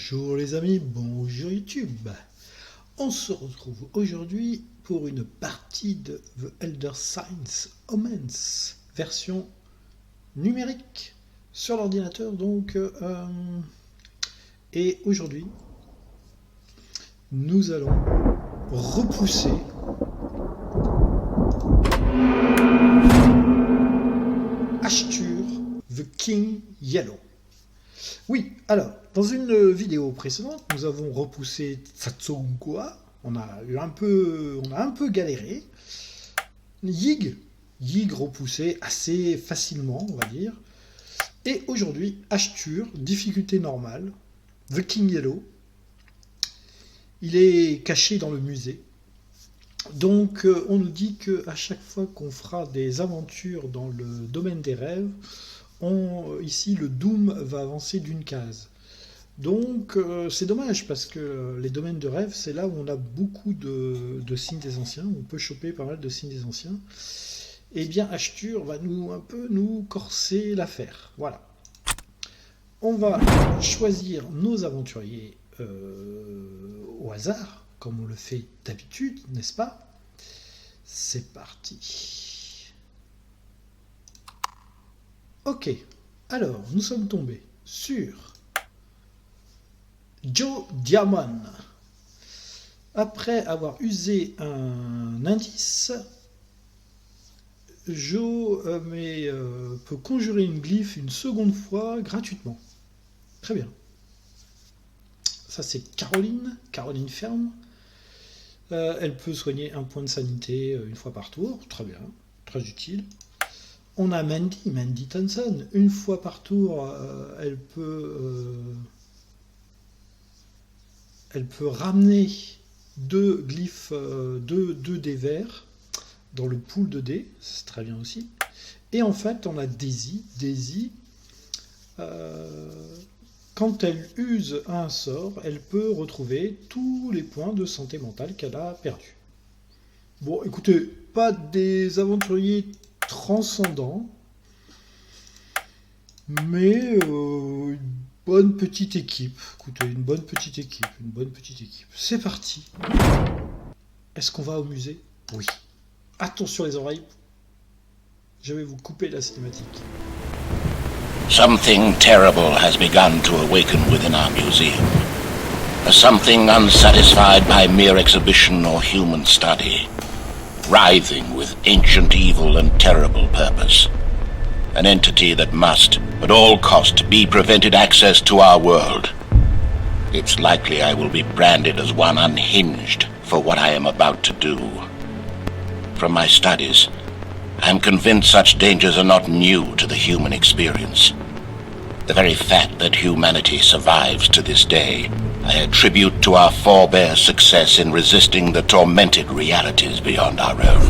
Bonjour les amis, bonjour YouTube. On se retrouve aujourd'hui pour une partie de The Elder Signs Omens, version numérique sur l'ordinateur donc. Et aujourd'hui, nous allons repousser Ashtur the King Yellow. Oui, alors, dans une vidéo précédente, nous avons repoussé Tsatsonkwa. On a un peu galéré. Yig repoussé assez facilement, on va dire. Et aujourd'hui, Ashtur, difficulté normale, The King Yellow. Il est caché dans le musée. Donc, on nous dit qu'à chaque fois qu'on fera des aventures dans le domaine des rêves, ici le Doom va avancer d'une case. Donc c'est dommage parce que les domaines de rêve, c'est là où on a beaucoup de signes des anciens, on peut choper pas mal de signes des anciens. Et bien Ashtur va nous corser l'affaire. Voilà. On va choisir nos aventuriers au hasard, comme on le fait d'habitude, n'est-ce pas? C'est parti. Ok, alors nous sommes tombés sur Joe Diamond. Après avoir usé un indice, Joe peut conjurer une glyphe une seconde fois gratuitement. Très bien. Ça c'est Caroline Ferme. Elle peut soigner un point de sanité une fois par tour. Très bien, très utile. On a Mandy Thompson. Une fois par tour, elle peut ramener deux glyphes, deux dés verts dans le pool de dés. C'est très bien aussi. Et en fait, on a Daisy. Daisy, quand elle use un sort, elle peut retrouver tous les points de santé mentale qu'elle a perdus. Bon, écoutez, pas des aventuriers transcendant, mais une bonne petite équipe. Écoutez, une bonne petite équipe. C'est parti. Est-ce qu'on va au musée? Oui. Attention les oreilles. Je vais vous couper la cinématique. Something terrible has begun to awaken within our museum. A something unsatisfied by mere exhibition or human study. Writhing with ancient evil and terrible purpose. An entity that must, at all cost, be prevented access to our world. It's likely I will be branded as one unhinged for what I am about to do. From my studies, I am convinced such dangers are not new to the human experience. The very fact that humanity survives to this day I attribute to our forebears' success in resisting the tormented realities beyond our own.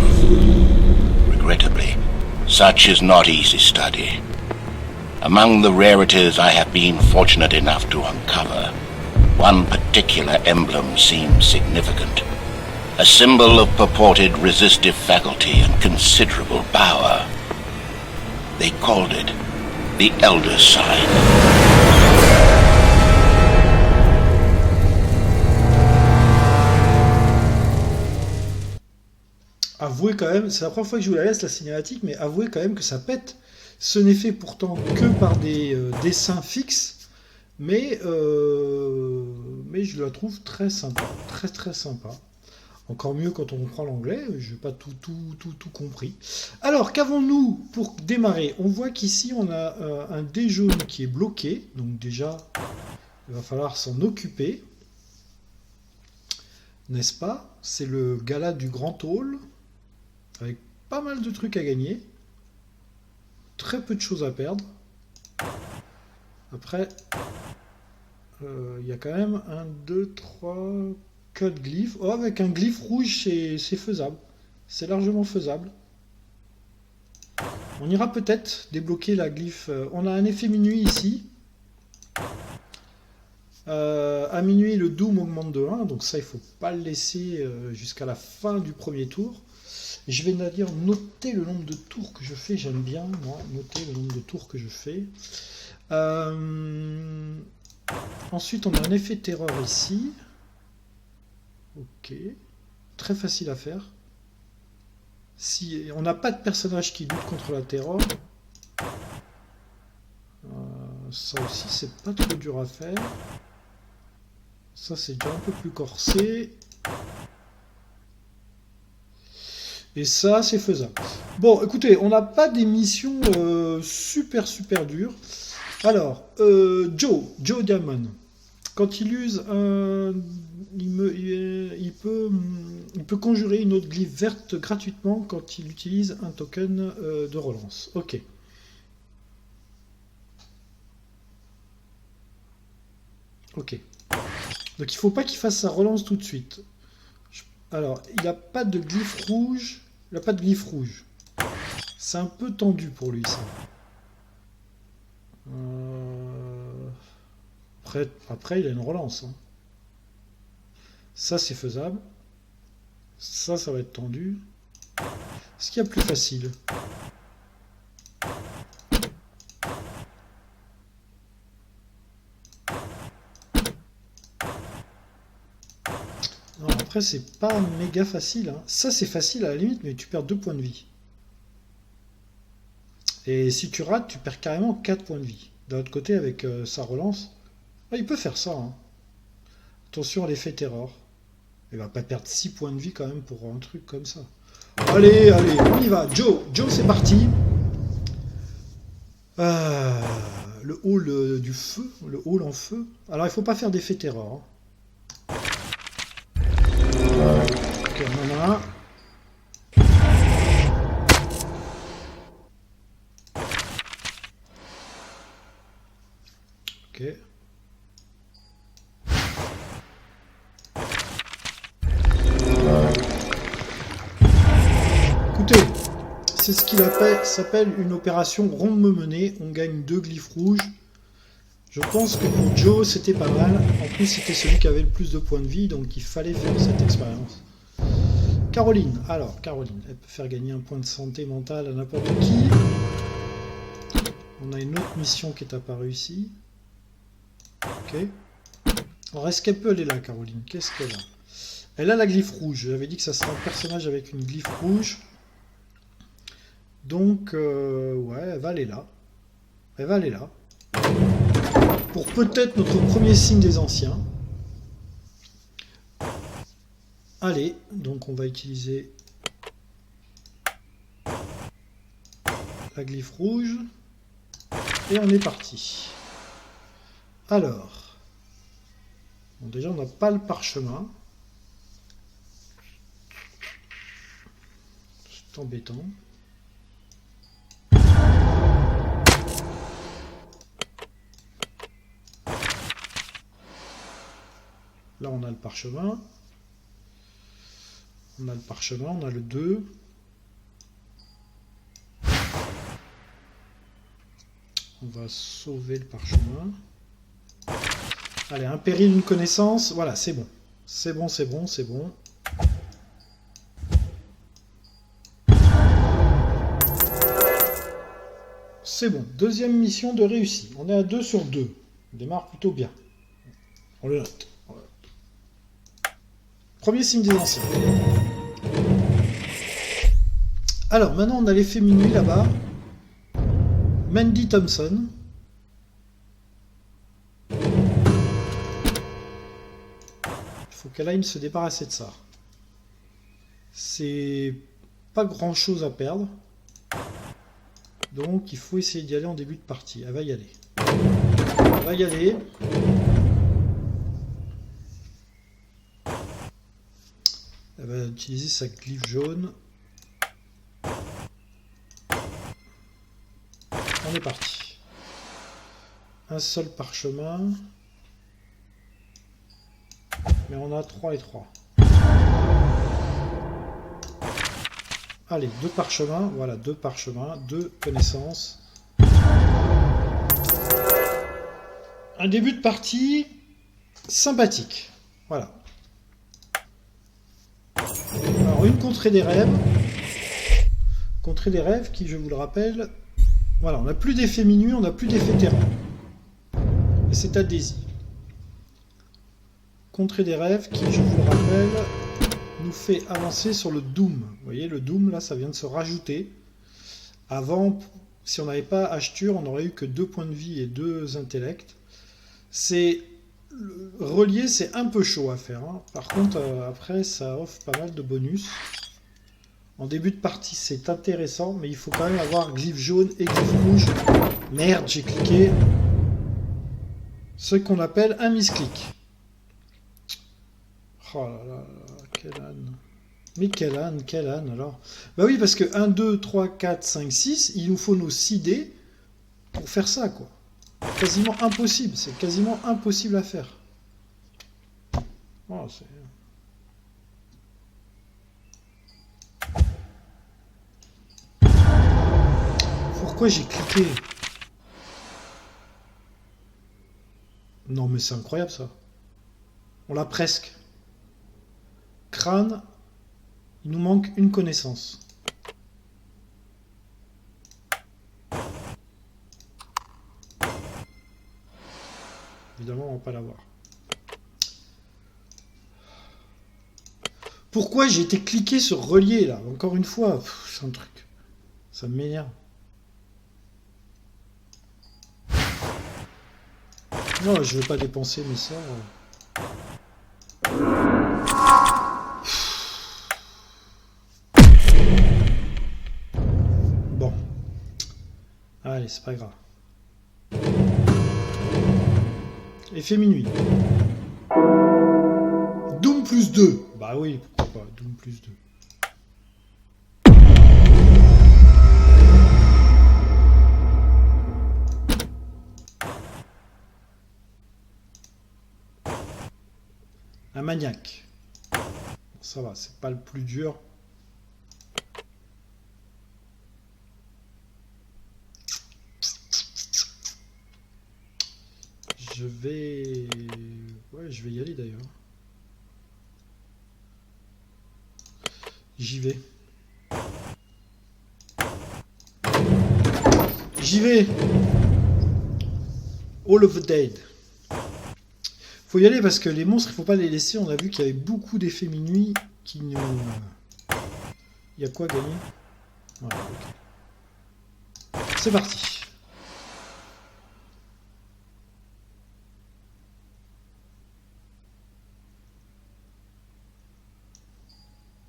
Regrettably, such is not easy study. Among the rarities I have been fortunate enough to uncover, one particular emblem seems significant. A symbol of purported resistive faculty and considerable power. They called it the Elder Sign. Avouez quand même, c'est la première fois que je vous la laisse la cinématique, mais avouez quand même que ça pète. Ce n'est fait pourtant que par des dessins fixes, mais je la trouve très sympa, très sympa. Encore mieux quand on comprend l'anglais, je n'ai pas tout compris. Alors, qu'avons-nous pour démarrer? On voit qu'ici on a un dé jaune qui est bloqué, donc déjà il va falloir s'en occuper, n'est-ce pas? C'est le gala du Grand Hall, avec pas mal de trucs à gagner, très peu de choses à perdre. Après, il y a quand même 1, 2, 3, 4 glyphes. Oh, avec un glyphe rouge, c'est faisable. C'est largement faisable. On ira peut-être débloquer la glyphe. On a un effet minuit ici. À minuit, le Doom augmente de 1, donc ça, il ne faut pas le laisser jusqu'à la fin du premier tour. Je vais d'ailleurs noter le nombre de tours que je fais, j'aime bien, moi, noter le nombre de tours que je fais. Ensuite, on a un effet terreur ici. Ok. Très facile à faire. Si on n'a pas de personnage qui lutte contre la terreur, ça aussi, c'est pas trop dur à faire. Ça, c'est déjà un peu plus corsé. Et ça, c'est faisable. Bon, écoutez, on n'a pas des missions super dures. Alors, Joe Diamond. Quand il use il peut conjurer une autre glyphe verte gratuitement quand il utilise un token de relance. Ok. Ok. Donc il faut pas qu'il fasse sa relance tout de suite. Alors, il n'a pas de glyphe rouge. Il n'a pas de glyphe rouge. C'est un peu tendu pour lui, ça. Après, il a une relance. Hein. Ça, c'est faisable. Ça va être tendu. Ce qu'il y a plus facile. Non, après, c'est pas méga facile. Hein. Ça, c'est facile à la limite, mais tu perds 2 points de vie. Et si tu rates, tu perds carrément 4 points de vie. D'un autre côté, avec sa relance, il peut faire ça. Hein. Attention à l'effet terreur. Il va pas perdre 6 points de vie quand même pour un truc comme ça. Allez, on y va. Joe, c'est parti. Le hall du feu, le hall en feu. Alors, il faut pas faire d'effet terreur. Hein. Ok, on en a un. Ok. Écoutez, c'est ce qu'il s'appelle une opération rondement menée. On gagne 2 glyphes rouges. Je pense que pour Joe, c'était pas mal. En plus, c'était celui qui avait le plus de points de vie, donc il fallait faire cette expérience. Caroline. Alors, Caroline, elle peut faire gagner un point de santé mentale à n'importe qui. On a une autre mission qui est apparue ici. Ok. Alors, est-ce qu'elle peut aller là, Caroline? Qu'est-ce qu'elle a? Elle a la glyphe rouge. J'avais dit que ça serait un personnage avec une glyphe rouge. Donc, ouais, elle va aller là. Elle va aller là. Pour peut-être notre premier signe des anciens. Allez, donc on va utiliser la glyphe rouge. Et on est parti. Alors, bon, déjà on n'a pas le parchemin. C'est embêtant. Là on a le parchemin. On a le parchemin, on a le 2. On va sauver le parchemin. Allez, un péril, une connaissance. Voilà, c'est bon. C'est bon, c'est bon, c'est bon. C'est bon. Deuxième mission de réussi. On est à 2 sur 2. On démarre plutôt bien. On le note. Premier signe des anciens. Alors, maintenant, on a l'effet minuit là-bas. Mandy Thompson. Il faut qu'elle aille se débarrasser de ça. C'est pas grand-chose à perdre. Donc, il faut essayer d'y aller en début de partie. Elle va y aller. Elle va y aller. Elle va utiliser sa glyphe jaune. On est parti. Un seul parchemin. Mais on a 3 et 3. Allez, 2 parchemins. Voilà, 2 parchemins, 2 connaissances. Un début de partie sympathique. Voilà. Alors, une contrée des rêves. Contrée des rêves qui, je vous le rappelle... Voilà, on n'a plus d'effet minuit, on n'a plus d'effet terrain. Et c'est à Daisy. Contrée des rêves qui, je vous le rappelle, nous fait avancer sur le Doom. Vous voyez, le Doom, là, ça vient de se rajouter. Avant, si on n'avait pas Ashtur, on n'aurait eu que 2 points de vie et 2 intellects. C'est... Relier, c'est un peu chaud à faire. Hein. Par contre, après, ça offre pas mal de bonus. En début de partie, c'est intéressant, mais il faut quand même avoir glyphe jaune et glyphe rouge. Merde, j'ai cliqué. Ce qu'on appelle un misclick. Oh là là, quel âne. Mais quel âne alors. Bah oui, parce que 1, 2, 3, 4, 5, 6, il nous faut nos 6 dés pour faire ça, quoi. Quasiment impossible, c'est quasiment impossible à faire. Oh, c'est... Pourquoi j'ai cliqué? Non mais c'est incroyable ça. On l'a presque. Crâne, il nous manque une connaissance. Évidemment, on va pas l'avoir. Pourquoi j'ai été cliqué sur relier là? Encore une fois, c'est un truc. Ça m'énerve. Non, je veux pas dépenser mes sorts. Bon. Allez, c'est pas grave. Effet minuit. Doom plus 2. Bah oui, pourquoi pas. Doom plus 2. Un maniaque. Ça va, c'est pas le plus dur. Je vais... Ouais, je vais y aller d'ailleurs. J'y vais. J'y vais. All of the Dead. Faut y aller parce que les monstres, il faut pas les laisser. On a vu qu'il y avait beaucoup d'effets minuit qui nous... Il y a quoi à gagner? Voilà, ok. C'est parti.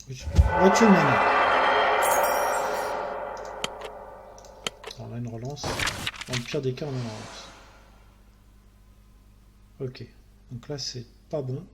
On va tuer le maniaque. On a une relance. Dans le pire des cas, on a une relance. Ok. Donc là, c'est pas bon.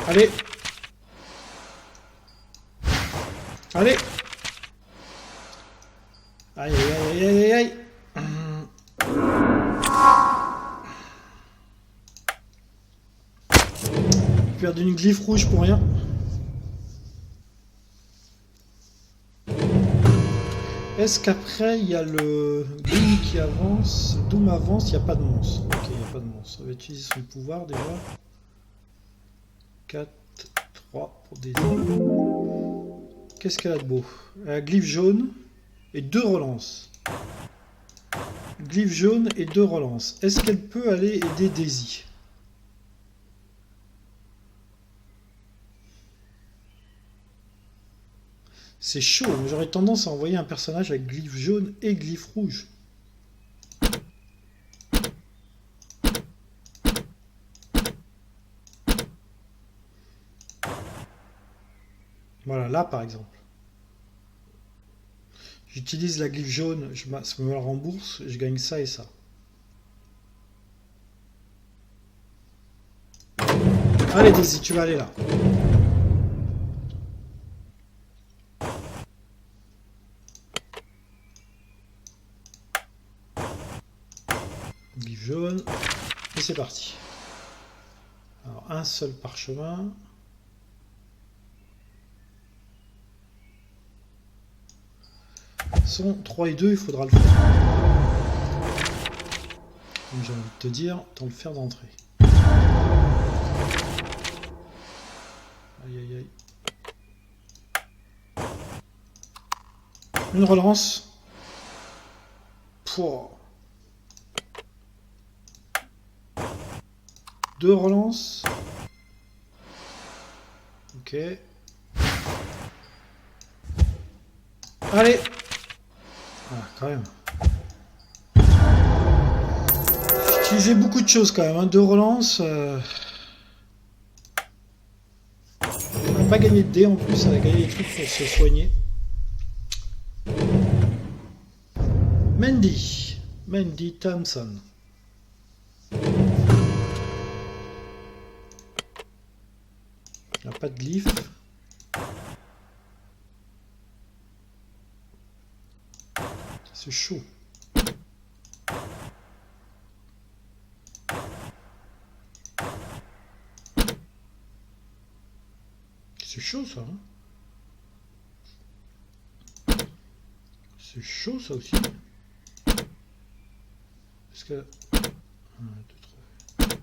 Allez. Allez. Aïe, aïe, aïe, aïe, aïe. J'ai perdu une glyphe rouge pour rien. Est-ce qu'après, il y a le Doom qui avance? Doom avance, il n'y a pas de monstre. Ok, il n'y a pas de monstre. On va utiliser son pouvoir déjà. 4, 3 pour des... Qu'est-ce qu'elle a de beau? Elle a glyphe jaune et 2 relances. Glyphe jaune et 2 relances. Est-ce qu'elle peut aller aider Daisy? C'est chaud, j'aurais tendance à envoyer un personnage avec glyphe jaune et glyphe rouge. Voilà, là par exemple. J'utilise la glyphe jaune, ça me la rembourse, je gagne ça et ça. Allez Daisy, tu vas aller là. Glyphe jaune, et c'est parti. Alors un seul parchemin. façon, 3 et 2, il faudra le faire. Donc j'ai envie de te dire, autant le faire d'entrée. Aïe aïe aïe. Une relance. Pouah. 2 relances. Ok. Allez. Ah, quand même. J'ai utilisé beaucoup de choses quand même. Hein. 2 relances. On n'a pas gagné de dés en plus. On a gagné des trucs pour se soigner. Mandy Thompson. Il n'y a pas de glyphe. C'est chaud. C'est chaud ça. Hein, c'est chaud ça aussi. Parce que... 1, 2, 3.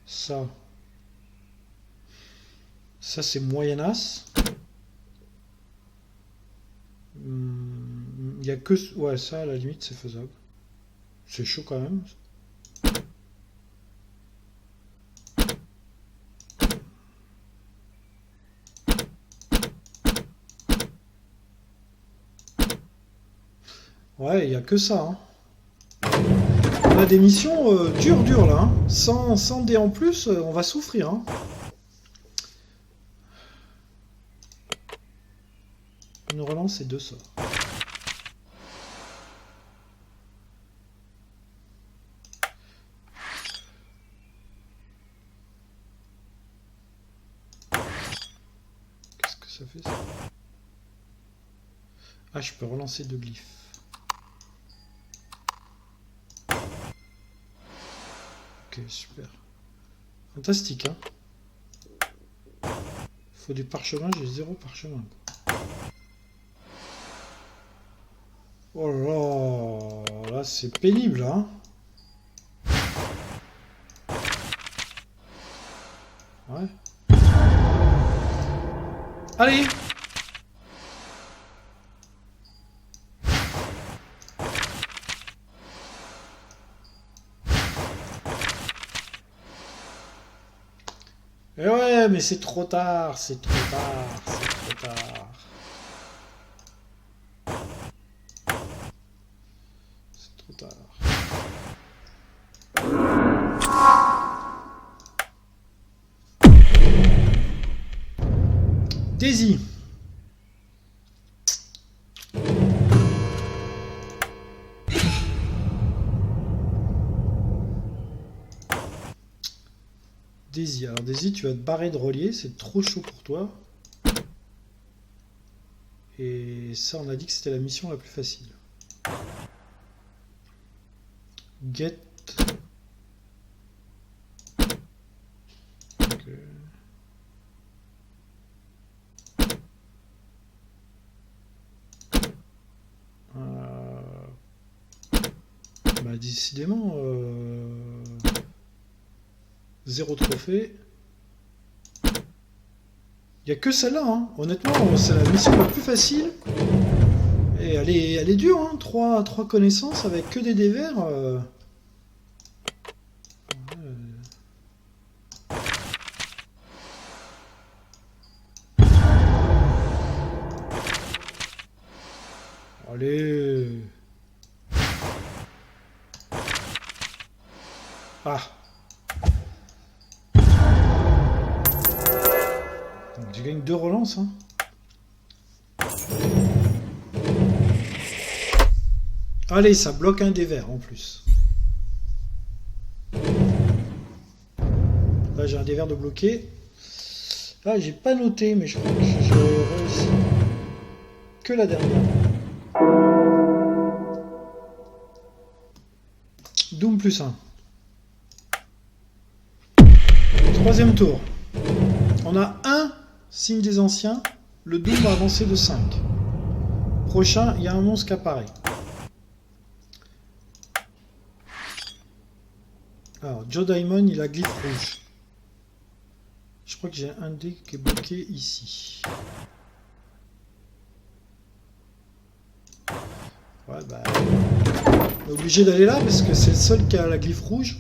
Ça. Ça c'est moyennasse. Il n'y a que... Ouais, ça à la limite c'est faisable. C'est chaud quand même. Ouais, il n'y a que ça. Hein. On a des missions dures là. Hein. Sans dés en plus, on va souffrir. Hein. Une relance et 2 sorts. Qu'est-ce que ça fait ça? Ah, je peux relancer 2 glyphes. Ok, super. Fantastique, hein. Faut du parchemin, j'ai 0 parchemin. Oh là, là c'est pénible, hein. Ouais. Allez! Et ouais, mais c'est trop tard, c'est trop tard, c'est trop tard. C'est trop tard. Daisy. Daisy. Alors Daisy, tu vas te barrer de relier, c'est trop chaud pour toi. Et ça, on a dit que c'était la mission la plus facile. Get. Okay. Bah décidément, 0 trophée. Il n'y a que celle-là, hein. Honnêtement, c'est la mission la plus facile. Et elle est dure, hein. 3 connaissances avec que des dés verts. Allez. Ah. Donc, je gagne 2 relances. Hein. Allez, ça bloque un des verts en plus. Là, j'ai un des verts de bloquer. Ah, j'ai pas noté, mais je crois que j'ai réussi. Que la dernière. Doom plus 1. Troisième tour. On a un signe des anciens. Le Doom va avancer de 5. Prochain, il y a un monstre qui apparaît. Alors, Joe Diamond, il a glyphe rouge. Je crois que j'ai un dé qui est bloqué ici. Ouais, bah... on est obligé d'aller là parce que c'est le seul qui a la glyphe rouge.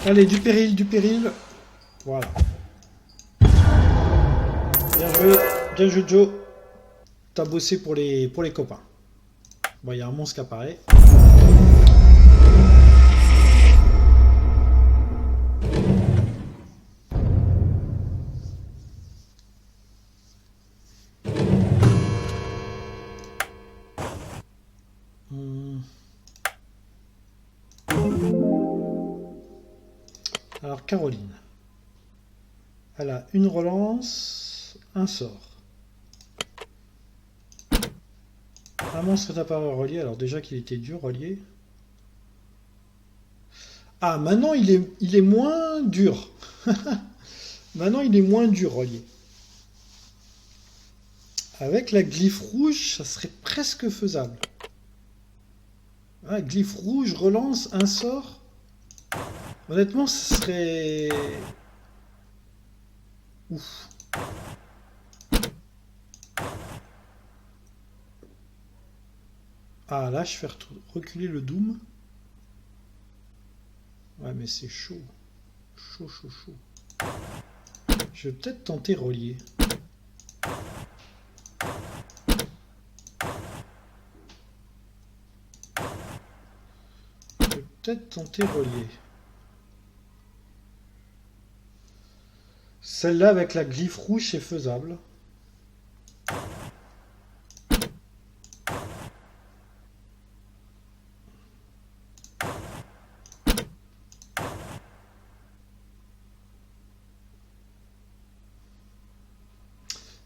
Allez, du péril, du péril. Voilà. Bien joué Joe. T'as bossé pour les copains. Bon, il y a un monstre qui apparaît. Alors, Caroline. Elle a une relance, un sort. Un monstre est apparu relié. Alors déjà qu'il était dur, relié. Ah, maintenant il est moins dur. Maintenant il est moins dur, relié. Avec la glyphe rouge, ça serait presque faisable. Ah, glyphe rouge, relance, un sort. Honnêtement, ce serait... Ouf. Ah, là, je fais reculer le Doom. Ouais, mais c'est chaud. Chaud, chaud, chaud. Je vais peut-être tenter relier. Je vais peut-être tenter relier. Celle-là, avec la glyphe rouge, c'est faisable.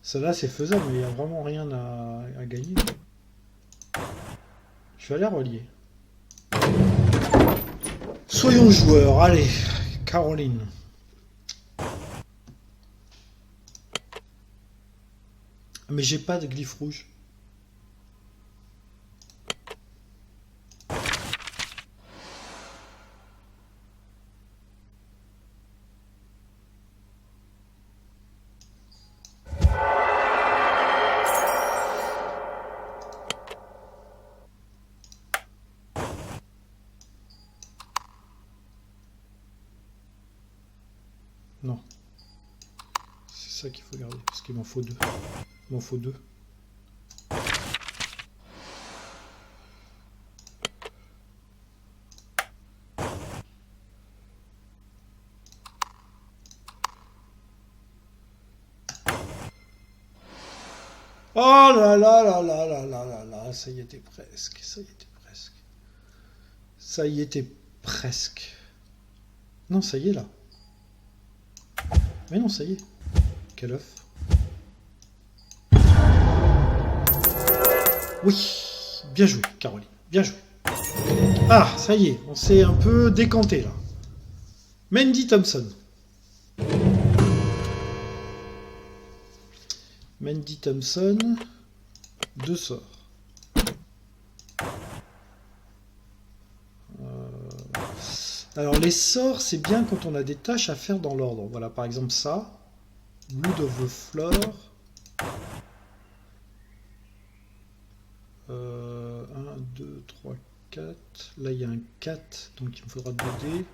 Celle-là, c'est faisable, mais il n'y a vraiment rien à gagner. Je vais aller relier. Soyons joueurs, allez, Caroline. Mais j'ai pas de glyphe rouge. Non. C'est ça qu'il faut garder, parce qu'il m'en faut deux. Il m'en faut deux. Oh là là là là là là là là, ça y était presque, ça y était presque. Ça y était presque. Non, ça y est là. Mais non, ça y est. Quel œuf. Oui, bien joué, Caroline, bien joué. Ah, ça y est, on s'est un peu décanté là. Mandy Thompson. Mandy Thompson, 2 sorts. Alors les sorts, c'est bien quand on a des tâches à faire dans l'ordre. Voilà, par exemple ça. Blood of the Floor. 1, 2, 3, 4. Là, il y a un 4, donc il me faudra 2 dés.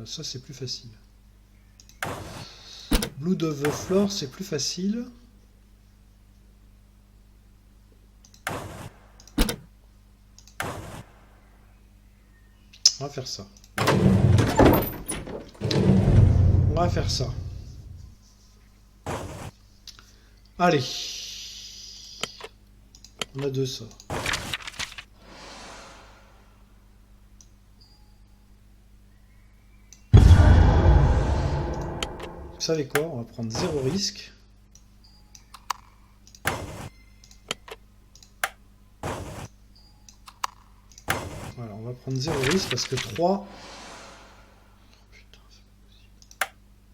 Ça, c'est plus facile. Blood of the Floor, c'est plus facile. On va faire ça. On va faire ça. Allez. On a 2 sorts. Vous savez quoi? On va prendre 0 risque. on va prendre 0 risque parce que 3... Putain, c'est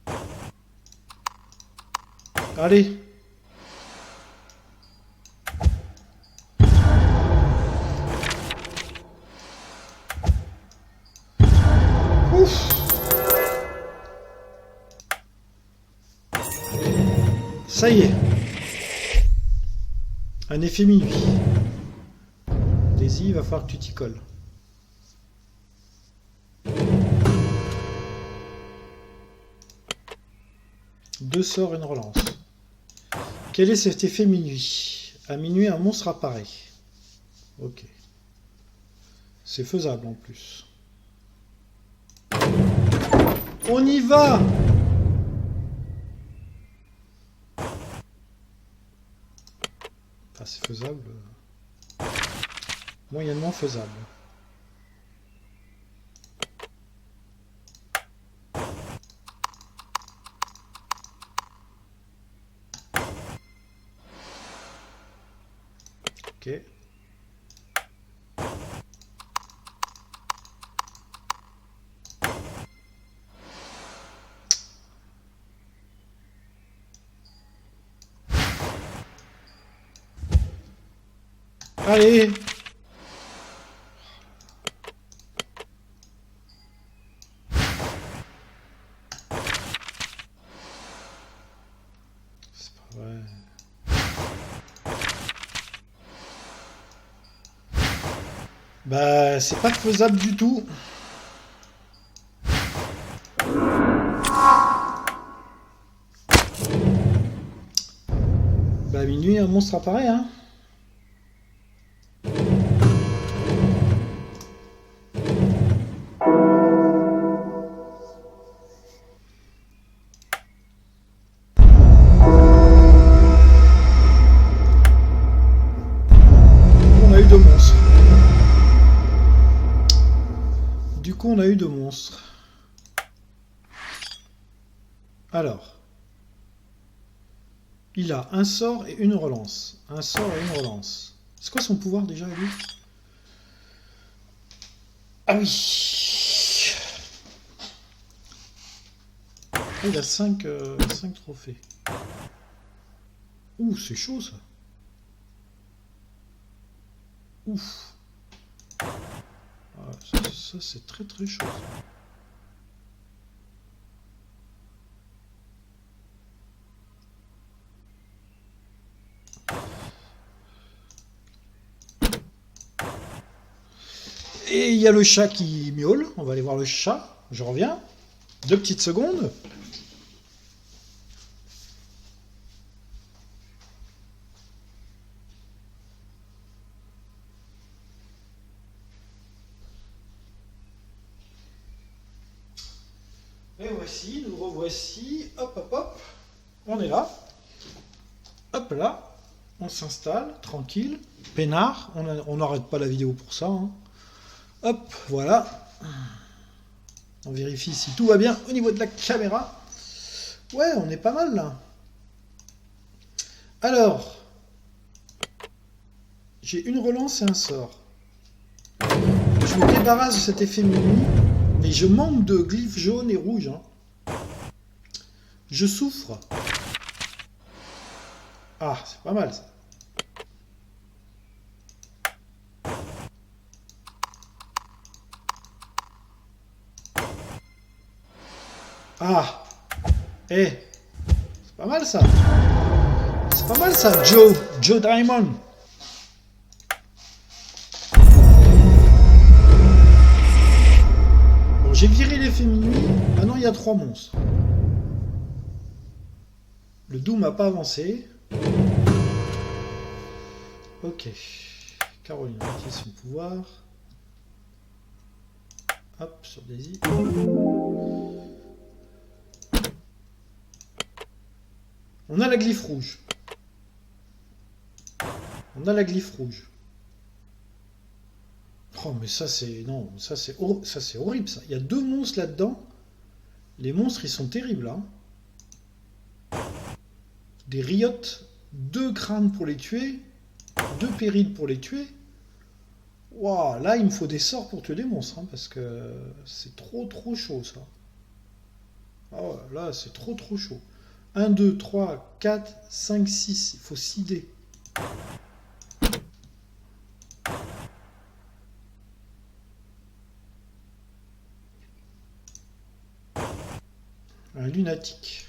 pas possible. Allez. Ouf. Ça y est. Un effet minuit. Daisy, il va falloir que tu t'y colles. Deux sorts, une relance. Quel est cet effet minuit? À minuit, un monstre apparaît. Ok. C'est faisable en plus. On y va! Enfin, c'est faisable. Moyennement faisable. Ok. Allez! C'est pas vrai. Bah, c'est pas faisable du tout. Bah, à minuit, un monstre apparaît, hein. On a eu deux monstres. Alors, il a un sort et une relance. Un sort et une relance. C'est quoi son pouvoir déjà, lui? Ah oui. Il a 5 trophées. Ouh, c'est chaud ça. Ouf. Ça c'est très très chaud. Et il y a le chat qui miaule. On va aller voir le chat. Je reviens. 2 petites secondes. Et voici, nous revoici. Hop, hop, hop. On est là. Hop là. On s'installe, tranquille. Peinard. On n'arrête pas la vidéo pour ça. Hein. Hop, voilà. On vérifie si tout va bien au niveau de la caméra. Ouais, on est pas mal là. Alors, j'ai une relance et un sort. Je me débarrasse de cet effet minuit. Et je manque de glyphes jaunes et rouges. Hein. Je souffre. Ah, c'est pas mal ça. Ah. Eh. C'est pas mal ça. C'est pas mal ça, Joe. Joe Diamond. Bon, j'ai viré l'effet minuit. Maintenant, il y a 3 monstres. Le Doom n'a pas avancé. Ok. Caroline a utilisé son pouvoir. Hop, sur Daisy. On a la glyphe rouge. On a la glyphe rouge. Oh, mais ça c'est... Non, ça c'est horrible ça. Il y a 2 monstres là-dedans. Les monstres, ils sont terribles, hein. Des riottes, 2 crânes pour les tuer, 2 périls pour les tuer. Wow, là, il me faut des sorts pour tuer des monstres, hein, parce que c'est trop chaud, ça. Ah ouais, là, c'est trop chaud. 1, 2, 3, 4, 5, 6. Il faut 6 dés. Un lunatique.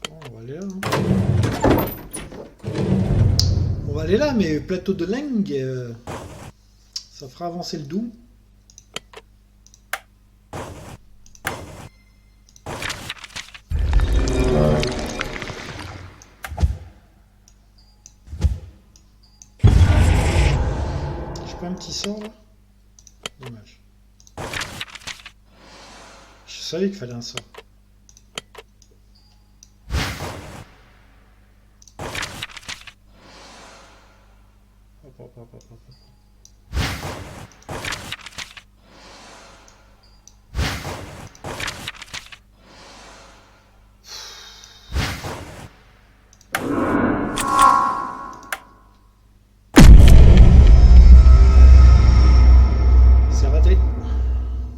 Bon, on va aller là. Hein. On va aller là, mais plateau de Leng, ça fera avancer le Doom. Un petit sort là. Dommage. Je savais qu'il fallait un sort. Hop.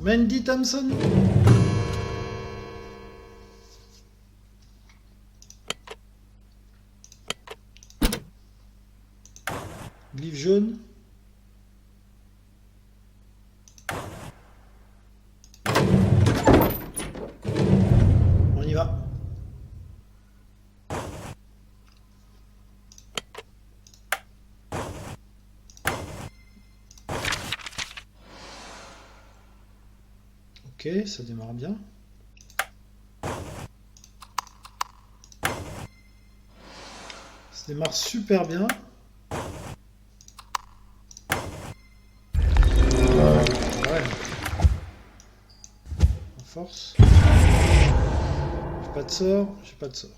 Mandy Thompson. Glyphe jaune. On y va. Ok, ça démarre bien. Ça démarre super bien. Ouais. En force. J'ai pas de sort, j'ai pas de sort.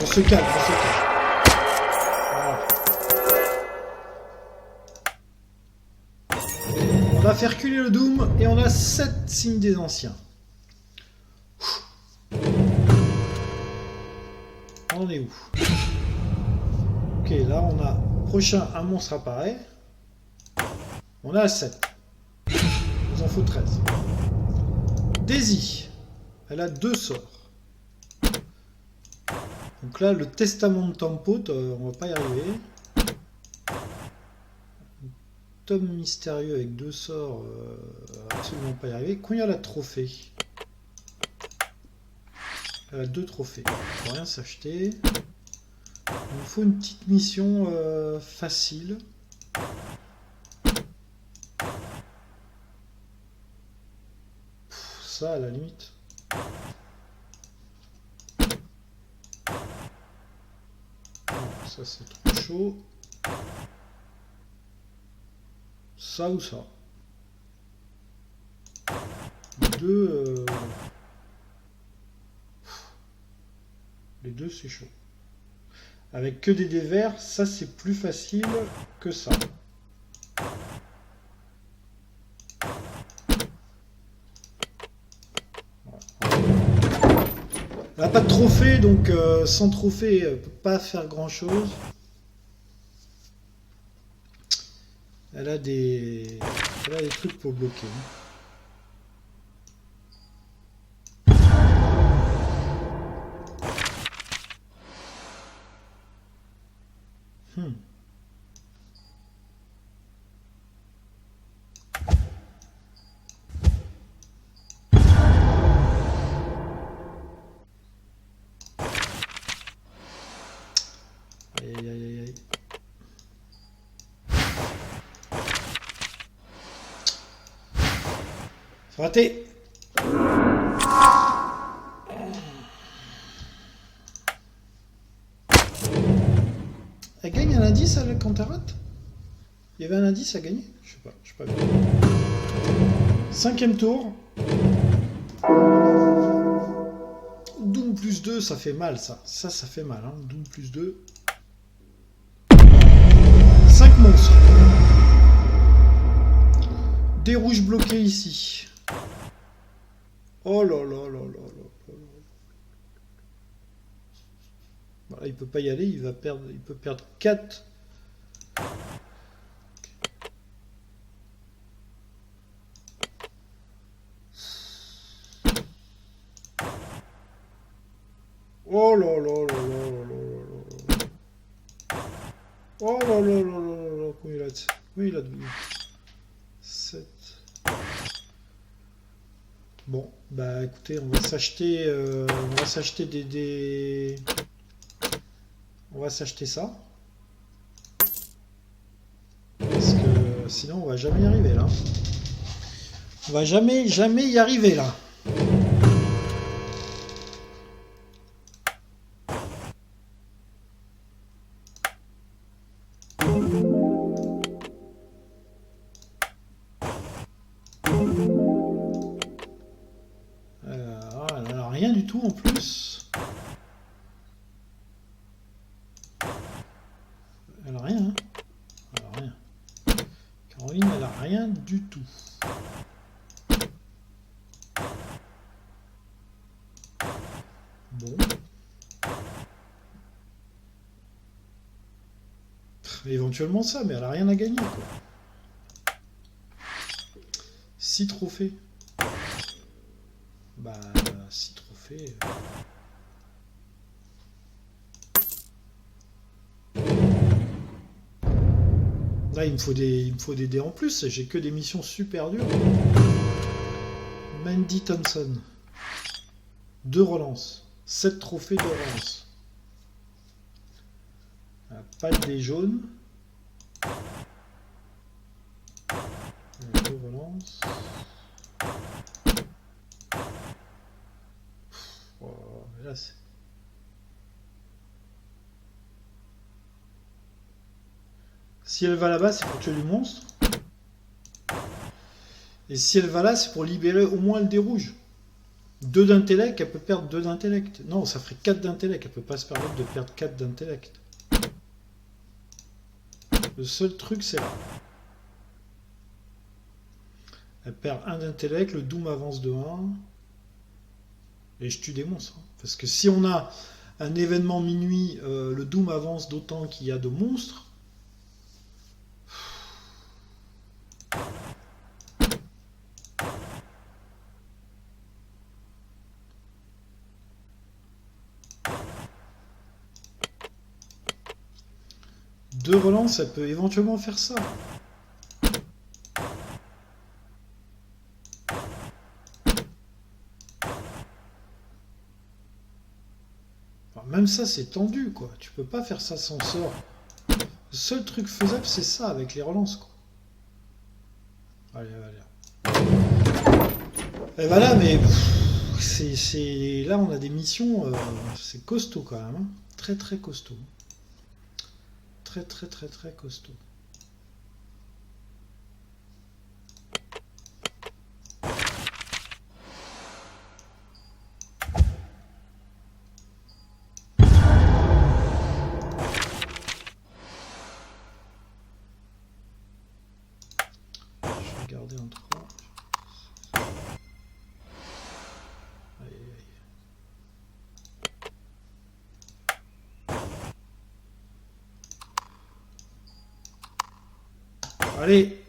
On se calme, on se calme. On va faire reculer le Doom et on a 7 signes des anciens. On en est où? Ok, là on a prochain un monstre apparaît. On a 7. Il nous en faut 13. Daisy, elle a 2 sorts. Donc là le testament de Tempo, on va pas y arriver. Tome mystérieux avec 2 sorts, absolument pas y arriver. Combien elle a de trophées? Elle a 2 trophées. Il faut rien s'acheter. Il nous faut une petite mission facile. Ça à la limite. Non, ça c'est trop chaud. Ça ou ça. Les deux c'est chaud. Avec que des dés verts, ça c'est plus facile que ça. Elle n'a pas de trophée, donc sans trophée, elle ne peut pas faire grand chose. Elle a des trucs pour bloquer. Aïe, aïe, aïe, aïe. Raté. Elle gagne un indice quand elle rate? Il y avait un indice à gagner? Je sais pas vu. 5e tour. Doom plus 2, ça fait mal ça. Ça fait mal, hein. Doom plus 2. 5 monstres. des rouges bloqués ici. Oh là là là là là là. Voilà, il peut pas y aller, il peut perdre 4. Oh là là là là là là là. Oh là là là là là. Combien il a de... Oui, il a de... 7. Bon, bah écoutez, on va s'acheter des... On va s'acheter ça. Parce que sinon on va jamais y arriver là. On va jamais y arriver là. Alors, rien du tout en plus. Elle a rien. Hein. Elle a rien. Caroline, elle a rien du tout. Bon. Éventuellement ça, mais elle a rien à gagner, quoi. 6 trophées. Bah, 6 trophées. Là, il me faut des dés en plus. J'ai que des missions super dures. Mandy Thompson. 2 relances. 7 trophées de relance. Pas de dés jaunes. 2 relances. Oh, là, c'est... Si elle va là-bas, c'est pour tuer du monstre. Et si elle va là, c'est pour libérer au moins le dé rouge. 2 d'intellect, elle peut perdre 2 d'intellect. Non, ça ferait 4 d'intellect. Elle peut pas se permettre de perdre 4 d'intellect. Le seul truc, c'est là. Elle perd 1 d'intellect, le Doom avance de 1. Et je tue des monstres. Parce que si on a un événement minuit, le Doom avance d'autant qu'il y a de monstres. Deux relances, ça peut éventuellement faire ça. Enfin, même ça, c'est tendu, quoi. Tu peux pas faire ça sans sort. Le seul truc faisable, c'est ça, avec les relances, quoi. Allez, allez. Et voilà, mais... c'est là, on a des missions... c'est costaud, quand même. Hein. Très, très costaud. Très, très, très, très costaud. Allez.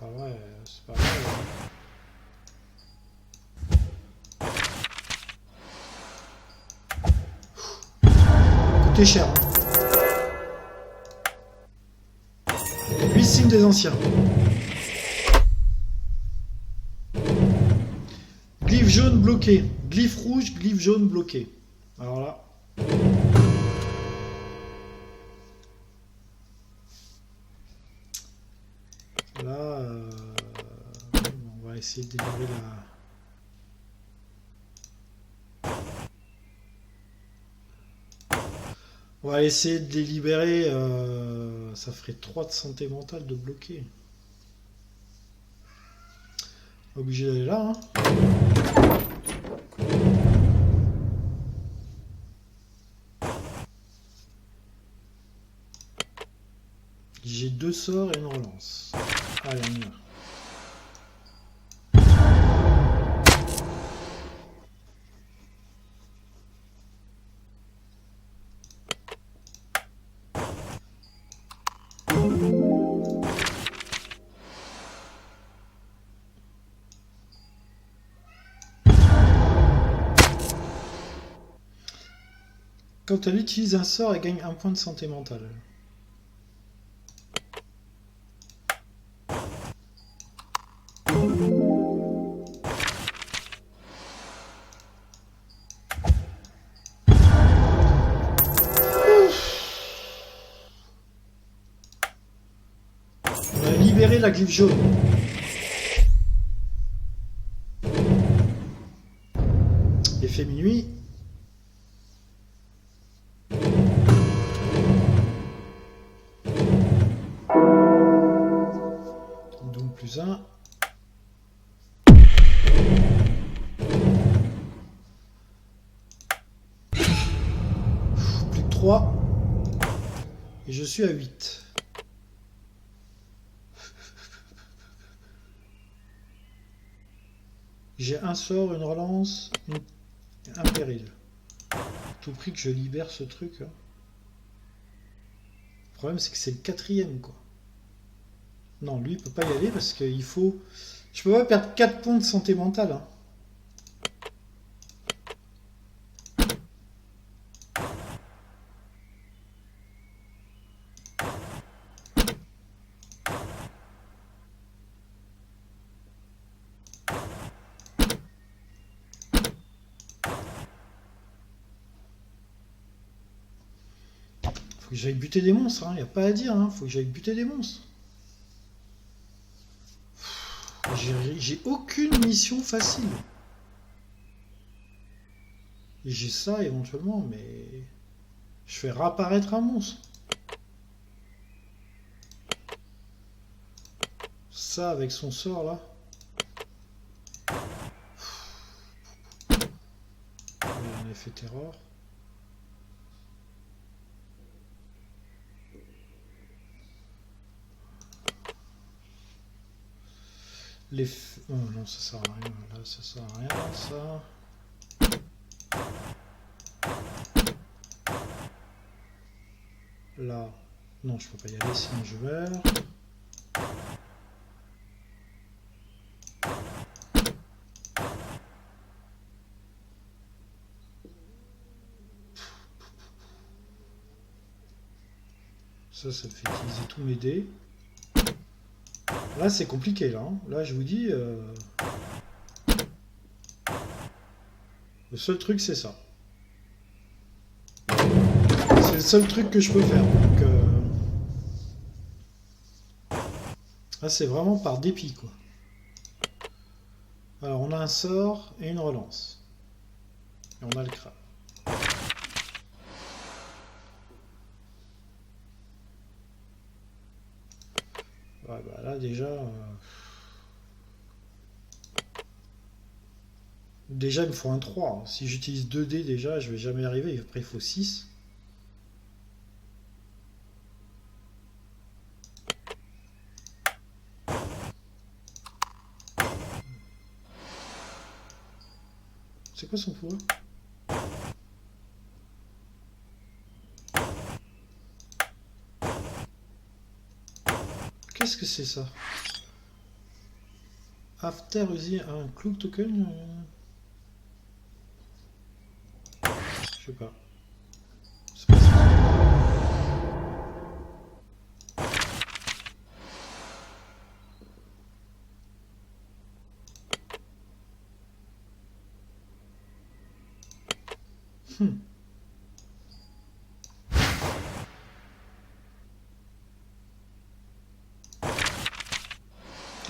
Pas vrai, c'est pas vrai. Coûté cher. 8 signes des anciens. Glyphe jaune bloqué. Glyphe rouge, glyphe jaune bloqué. Alors là. Là, on va essayer de délivrer la... On va essayer de délibérer. Ça ferait 3 de santé mentale de bloquer. Obligé d'aller là. Hein. 2 sorts et une relance. Allez, on y va. Quand elle utilise un sort, elle gagne 1 point de santé mentale. On a libéré la glyphe jaune. Effet minuit. Donc plus 1. Plus de 3. Et je suis à 8. J'ai un sort, une relance, un péril. À tout prix que je libère ce truc. Hein. Le problème, c'est que c'est le 4e, quoi. Non, lui, il peut pas y aller parce qu'il faut... Je peux pas perdre 4 points de santé mentale. Hein. Faut que j'aille buter des monstres, hein. Y a pas à dire, hein. Faut que j'aille buter des monstres. J'ai aucune mission facile. Et j'ai ça éventuellement, mais... Je fais réapparaître un monstre. Ça avec son sort là. Un effet terreur. Oh non, ça sert à rien. Là, ça sert à rien, ça. Là. Non, je peux pas y aller, sinon je meurs. Ça me fait utiliser tous mes dés. Là, c'est compliqué, là. Hein. Là, je vous dis... Le seul truc, c'est ça. C'est le seul truc que je peux faire. Donc, là, c'est vraiment par dépit, quoi. Alors, on a un sort et une relance. Et on a le crabe. Ouais, bah là, déjà... Déjà, il me faut un 3. Si j'utilise 2 dés, déjà, je vais jamais y arriver. Après, il faut 6. C'est quoi son pouvoir? Qu'est-ce que c'est ça? After using un cloak token? Je sais pas. C'est pas ça.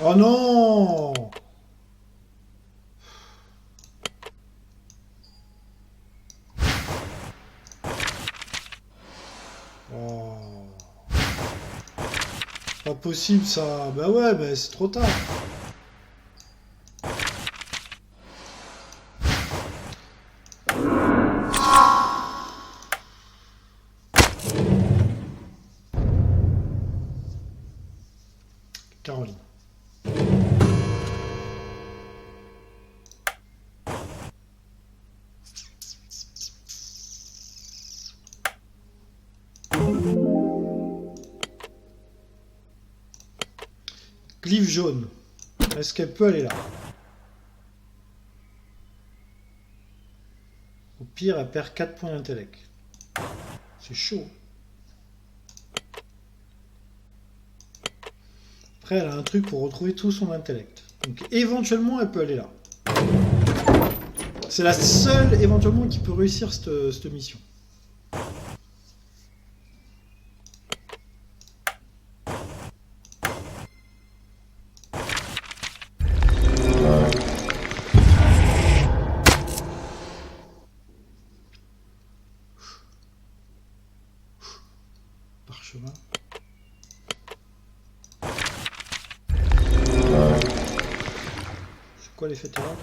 Oh non! Oh. Pas possible ça. Bah ouais, mais c'est trop tard. Glyphe jaune. Est-ce qu'elle peut aller là? Au pire, elle perd 4 points d'intellect. C'est chaud. Après, elle a un truc pour retrouver tout son intellect. Donc éventuellement, elle peut aller là. C'est la seule éventuellement qui peut réussir cette mission. Parchemin. C'est quoi l'effet terrain?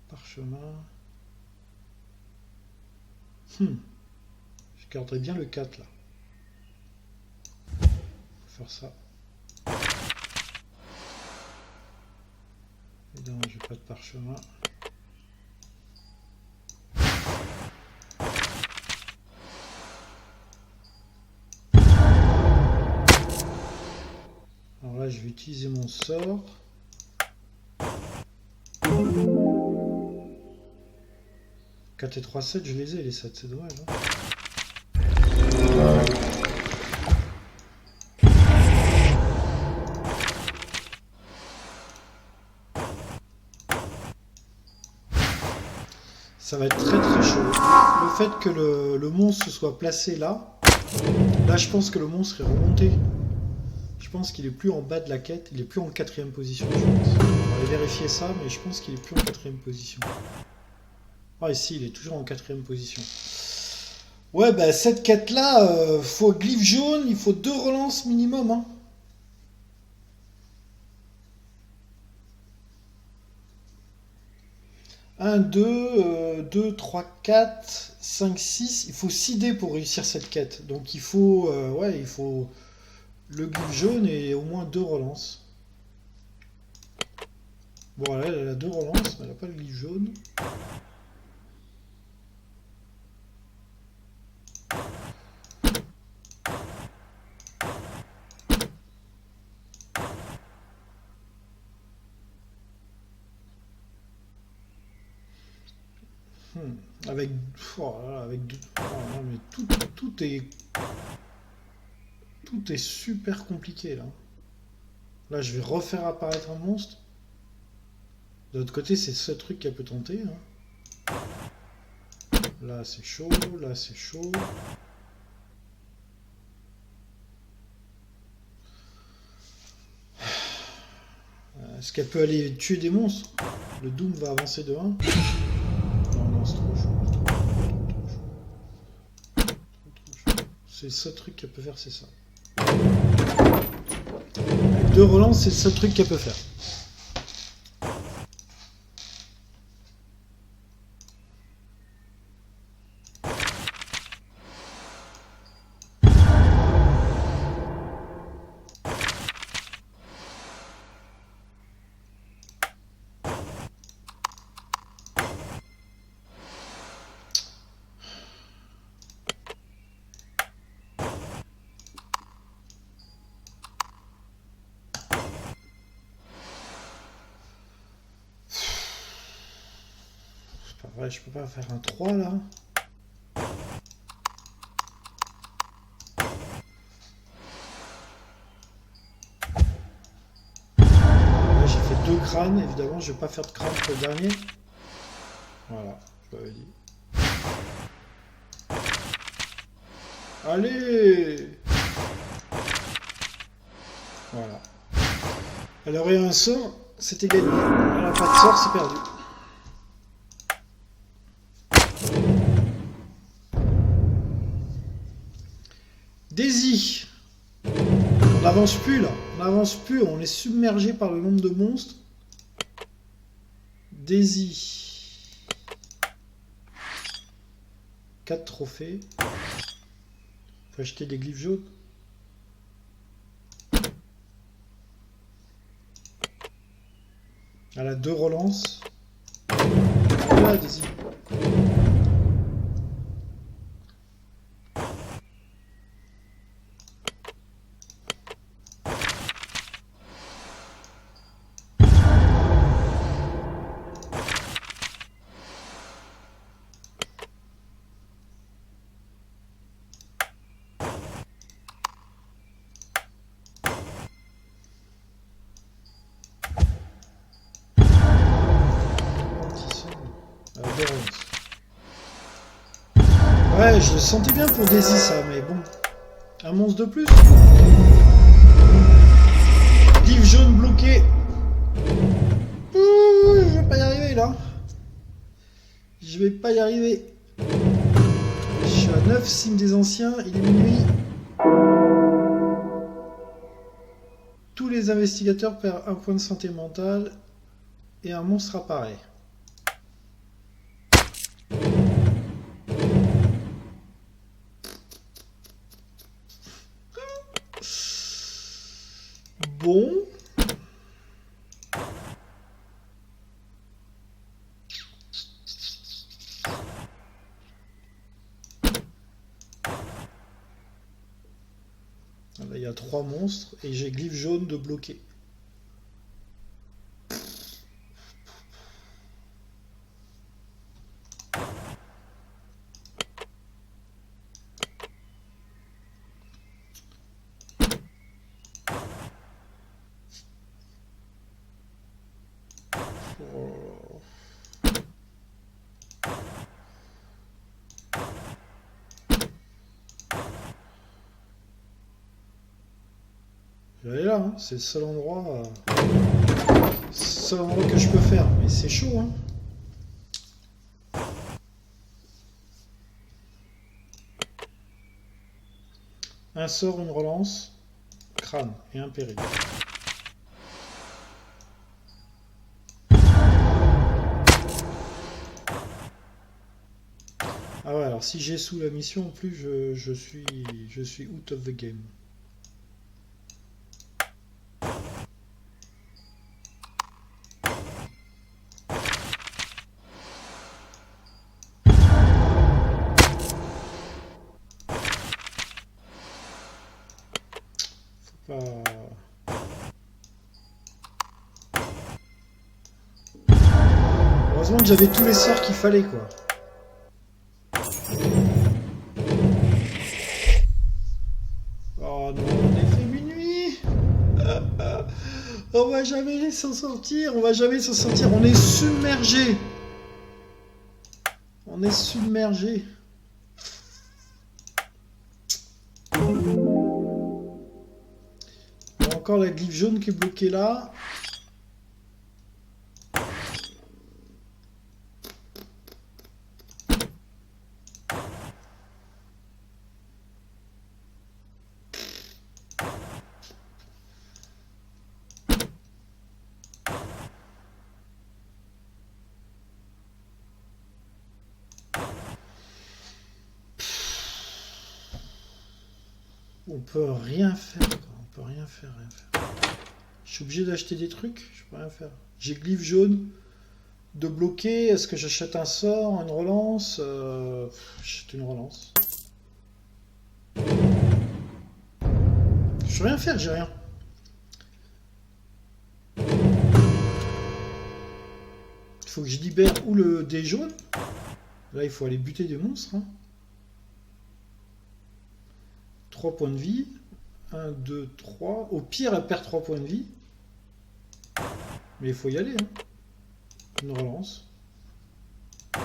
Parchemin. Je garderai bien le 4 là. On va faire ça. Évidemment, j'ai pas de parchemin. Alors là, je vais utiliser mon sort. « 4 et 3, 7, je les ai les 7, c'est dommage. Hein. Ça va être très très chaud. Le fait que le monstre soit placé là, je pense que le monstre est remonté. Je pense qu'il est plus en bas de la quête, il est plus en 4ème position, je pense. On va vérifier ça, mais je pense qu'il est plus en 4ème position. Ah ici, il est toujours en 4ème position. Ouais, bah cette quête-là, faut glyphe jaune, il faut 2 relances minimum. Hein. Un, 2, 3, 4, 5, 6. Il faut 6 dés pour réussir cette quête. Donc il faut, ouais, il faut le glyphe jaune et au moins 2 relances. Bon, là, elle a 2 relances, mais elle n'a pas le glyphe jaune. Avec, avec deux, mais tout est super compliqué là. Là, je vais refaire apparaître un monstre. De l'autre côté, c'est ce truc qu'elle peut tenter. Hein. Là, c'est chaud. Là, c'est chaud. Est-ce qu'elle peut aller tuer des monstres? Le Doom va avancer de 1. Non, c'est trop chaud. Trop chaud. C'est ce truc qu'elle peut faire, c'est ça. Avec 2 relances, c'est ce truc qu'elle peut faire. Ouais, je peux pas faire un 3 là. Là, j'ai fait 2 crânes, évidemment, je vais pas faire de crâne pour le dernier. Voilà, je l'avais dit. Allez! Voilà. Elle aurait un sort, c'était gagné. Elle n'a pas de sort, c'est perdu. Daisy. On n'avance plus là. On n'avance plus. On est submergé par le nombre de monstres. Daisy. 4 trophées. Faut acheter des glyphes jaunes. Elle a 2 relances. Elle là, Daisy. Ouais, je le sentais bien pour Daisy ça, mais bon. Un monstre de plus. Glyphe jaune bloqué. Je vais pas y arriver là. Je vais pas y arriver. Je suis à 9 cimes des anciens, il est minuit. Tous les investigateurs perdent un point de santé mentale et un monstre apparaît. Bon. Là, il y a 3 monstres et j'ai glyphe jaune de bloquer. Je vais aller là, hein. C'est le seul endroit que je peux faire, mais c'est chaud, hein. Un sort, une relance, crâne et un péril. Ah ouais, alors si j'ai sous la mission, en plus je suis out of the game. Heureusement que j'avais tous les sorts qu'il fallait, quoi. Oh non, on est fait minuit. On va jamais s'en sortir, on va jamais s'en sortir, on est submergé. On est submergé. Encore la glyphe jaune qui est bloquée là. On peut rien faire, quoi. On peut rien faire, rien faire. Je suis obligé d'acheter des trucs, je peux rien faire. J'ai glyphe jaune de bloquer. Est-ce que j'achète un sort, une relance? J'achète une relance. Je peux rien faire, j'ai rien. Il faut que je libère ou le dé jaune. Là, il faut aller buter des monstres. Hein. 3 points de vie. 1, 2, 3. Au pire, elle perd 3 points de vie. Mais il faut y aller. Hein. Une relance. En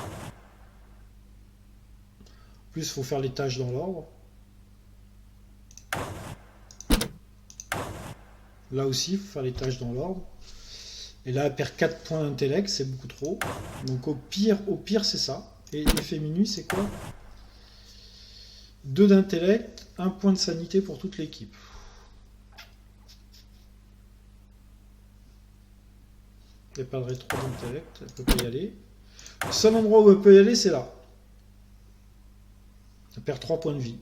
plus, il faut faire les tâches dans l'ordre. Là aussi, il faut faire les tâches dans l'ordre. Et là, elle perd 4 points d'intellect, c'est beaucoup trop. Donc au pire c'est ça. Et l'effet minuit, c'est quoi? 2 d'intellect, 1 point de sanité pour toute l'équipe. Il n'y a pas de rétro d'intellect, elle peut pas y aller. Le seul endroit où elle peut y aller, c'est là. Elle perd 3 points de vie.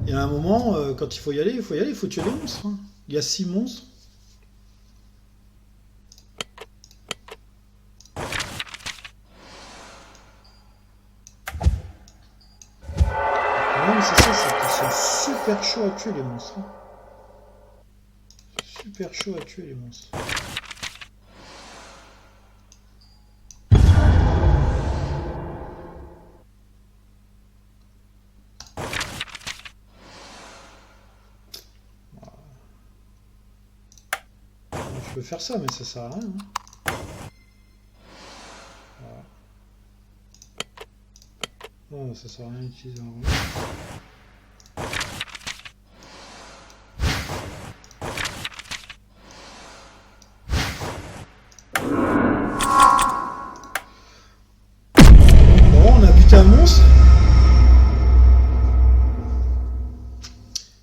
Et à un moment, quand il faut y aller, il faut tuer des monstres. Hein. Il y a 6 monstres. Non, mais c'est ça, c'est qu'ils sont super chauds à tuer les monstres. Hein. Super chaud à tuer les monstres. Je peux faire ça, mais ça sert à rien. Hein. Voilà. Non, ça sert à rien d'utiliser un rouge. Bon, on a buté un monstre.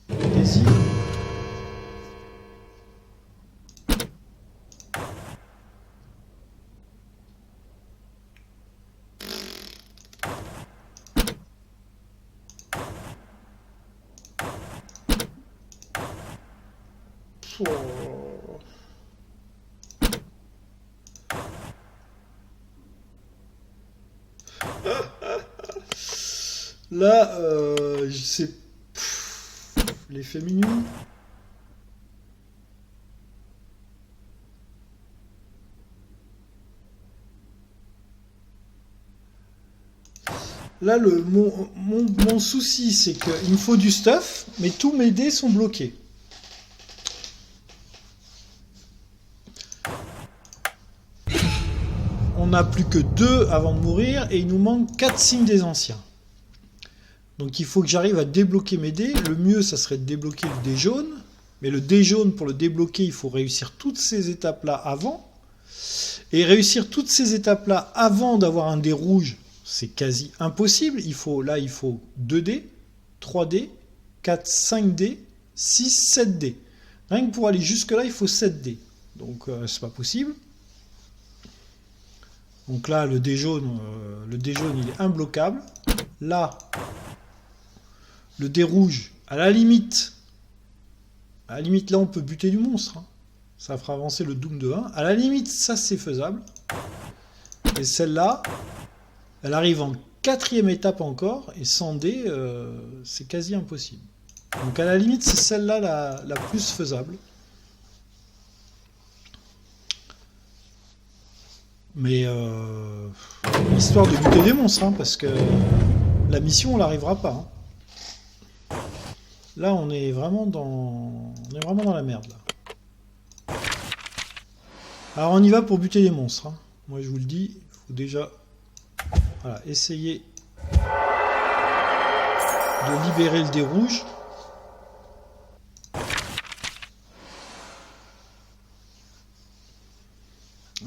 Vas-y. Là, je sais. L'effet minuit. Là, mon souci, c'est qu'il me faut du stuff, mais tous mes dés sont bloqués. On n'a plus que 2 avant de mourir, et il nous manque 4 signes des anciens. Donc il faut que j'arrive à débloquer mes dés. Le mieux, ça serait de débloquer le dé jaune. Mais le dé jaune, pour le débloquer, il faut réussir toutes ces étapes-là avant. Et réussir toutes ces étapes-là avant d'avoir un dé rouge, c'est quasi impossible. Il faut 2 dés, 3 dés, 4, 5 dés, 6, 7 dés. Rien que pour aller jusque-là, il faut 7 dés. Donc c'est pas possible. Donc là, le dé jaune, il est imbloquable. Là, le dé rouge, à la limite, là, on peut buter du monstre. Hein. Ça fera avancer le Doom de 1. À la limite, ça, c'est faisable. Et celle-là, elle arrive en 4e étape encore, et sans dé, c'est quasi impossible. Donc à la limite, c'est celle-là la plus faisable. Mais histoire de buter des monstres, hein, parce que la mission, on l'arrivera pas. Hein. Là, on est vraiment dans la merde. Là. Alors, on y va pour buter des monstres. Hein. Moi, je vous le dis, il faut déjà essayer de libérer le dé rouge.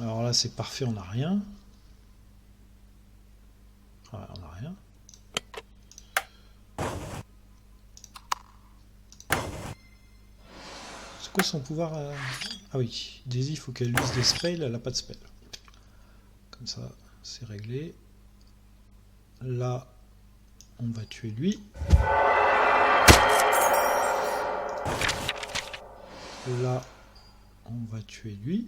Alors là, c'est parfait, on n'a rien. Voilà, on n'a rien. C'est quoi son pouvoir Ah oui, Daisy, il faut qu'elle use des spells, elle n'a pas de spell. Comme ça, c'est réglé. Là, on va tuer lui. Là, on va tuer lui.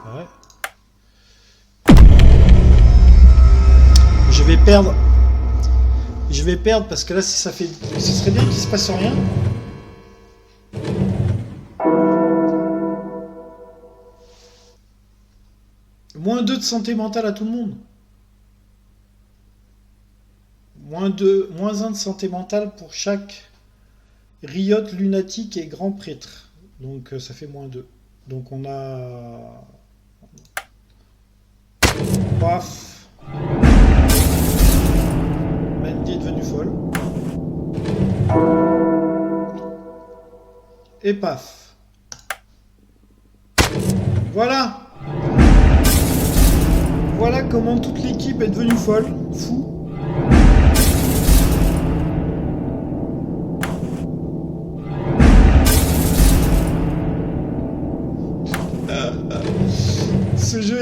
Ouais. Je vais perdre parce que là, si ça fait, ce serait bien qu'il se passe rien. Moins 2 de santé mentale à tout le monde. Moins 1 de santé mentale pour chaque Riot, lunatique et grand prêtre. Donc ça fait moins 2. Donc on a... Paf. Mandy est devenue folle. Et paf. Voilà. Voilà comment toute l'équipe est devenue folle. Fou.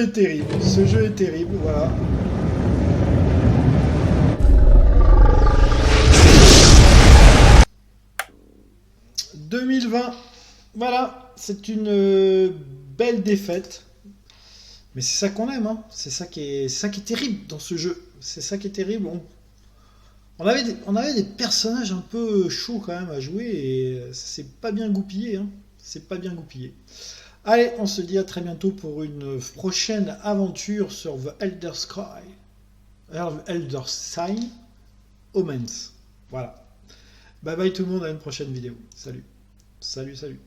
est terrible. Ce jeu est terrible, voilà. « 2020, voilà, c'est une belle défaite. Mais c'est ça qu'on aime, hein. C'est ça qui est terrible dans ce jeu. C'est ça qui est terrible. On avait des personnages un peu chauds quand même à jouer et c'est pas bien goupillé, hein. C'est pas bien goupillé. Allez, on se dit à très bientôt pour une prochaine aventure sur The Elder Sign Omens. Voilà. Bye bye tout le monde, à une prochaine vidéo. Salut. Salut, salut.